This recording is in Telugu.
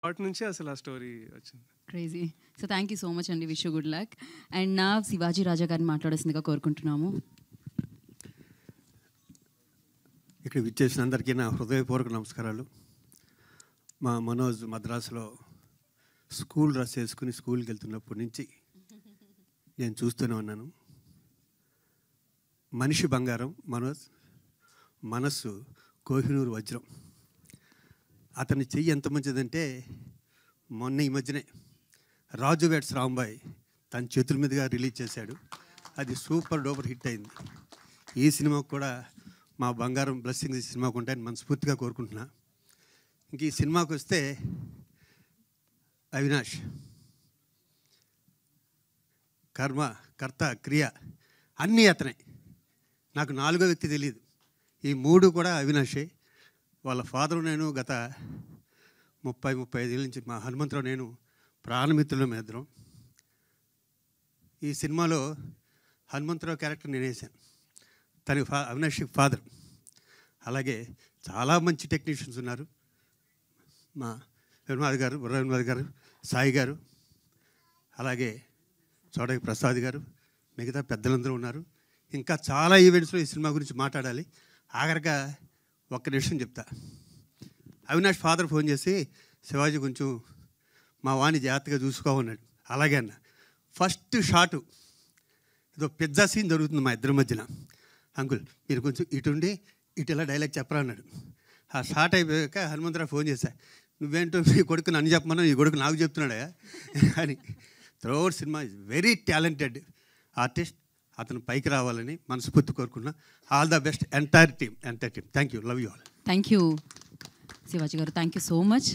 అప్పటి నుంచి అసలు ఆ స్టోరీ వచ్చింది. Crazy. So thank you so much అండి, wish you good luck. And నా శివాజీ రాజా గారిని మాట్లాడాల్సిందిగా కోరుకుంటున్నాము. ఇక్కడ విచ్చేసిన అందరికీ నా హృదయపూర్వక నమస్కారాలు. మా మనోజ్ మద్రాసులో స్కూల్ డ్రెస్ వేసుకుని స్కూల్కి వెళ్తున్నప్పటి నుంచి నేను చూస్తూనే ఉన్నాను. మనిషి బంగారం మనోజ్, మనస్సు కోహినూరు వజ్రం. అతని చెయ్యి ఎంత మంచిదంటే మొన్న ఈ మధ్యనే రాజు వెడ్స్ రాంబాయ్ తన చేతుల మీదుగా రిలీజ్ చేశాడు. అది సూపర్ డూపర్ హిట్ అయింది. ఈ సినిమాకు కూడా మా బంగారం బ్లెస్సింగ్స్ ఈ సినిమాకు ఉంటాయని మనస్ఫూర్తిగా కోరుకుంటున్నా. ఇంక ఈ సినిమాకు వస్తే అవినాష్ కర్మ కర్త క్రియ అన్నీ అతనే. నాకు నాలుగో వ్యక్తి తెలియదు. ఈ మూడు కూడా అవినాషే. వాళ్ళ ఫాదరు నేను గత 30-35 ఏళ్ళ నుంచి మా హనుమంతరావు నేను ప్రాణమిత్రులు మేద్దరం. ఈ సినిమాలో హనుమంతరావు క్యారెక్టర్ నేను వేసాను. తన అవినాష్ ఫాదర్. అలాగే చాలా మంచి టెక్నీషియన్స్ ఉన్నారు. మా వినోద్ గారు, బుర్ర వినోద్ గారు, సాయి గారు, అలాగే చోడకి ప్రసాద్ గారు, మిగతా పెద్దలందరూ ఉన్నారు. ఇంకా చాలా ఈవెంట్స్లో ఈ సినిమా గురించి మాట్లాడాలి. ఆఖరిగా ఒక్క నిమిషం చెప్తా. అవినాష్ ఫాదర్ ఫోన్ చేసి శివాజీ కొంచెం మా వాణి జాగ్రత్తగా చూసుకోమన్నాడు. అలాగే అన్న. ఫస్ట్ షాటు ఏదో పిజ్జా సీన్ జరుగుతుంది మా ఇద్దరి మధ్యన. అంకుల్ మీరు కొంచెం ఇటుండి ఇటు ఇలా డైలాగ్ చెప్పరా అన్నాడు. ఆ షార్ట్ అయిపోయాక హనుమంతరావు ఫోన్ చేశా, నువ్వేంటో మీ కొడుకు నన్ను చెప్పమన్నా ఈ కొడుకు నాకు చెప్తున్నాడా అని. Throughout cinema is very talented artist. అతను పైకి రావాలని మనస్ఫూర్తి కోరుకున్నా. All the best entire team. Thank you. Love you all. Thank you Shivaji గారు, థ్యాంక్ యూ సో మచ్.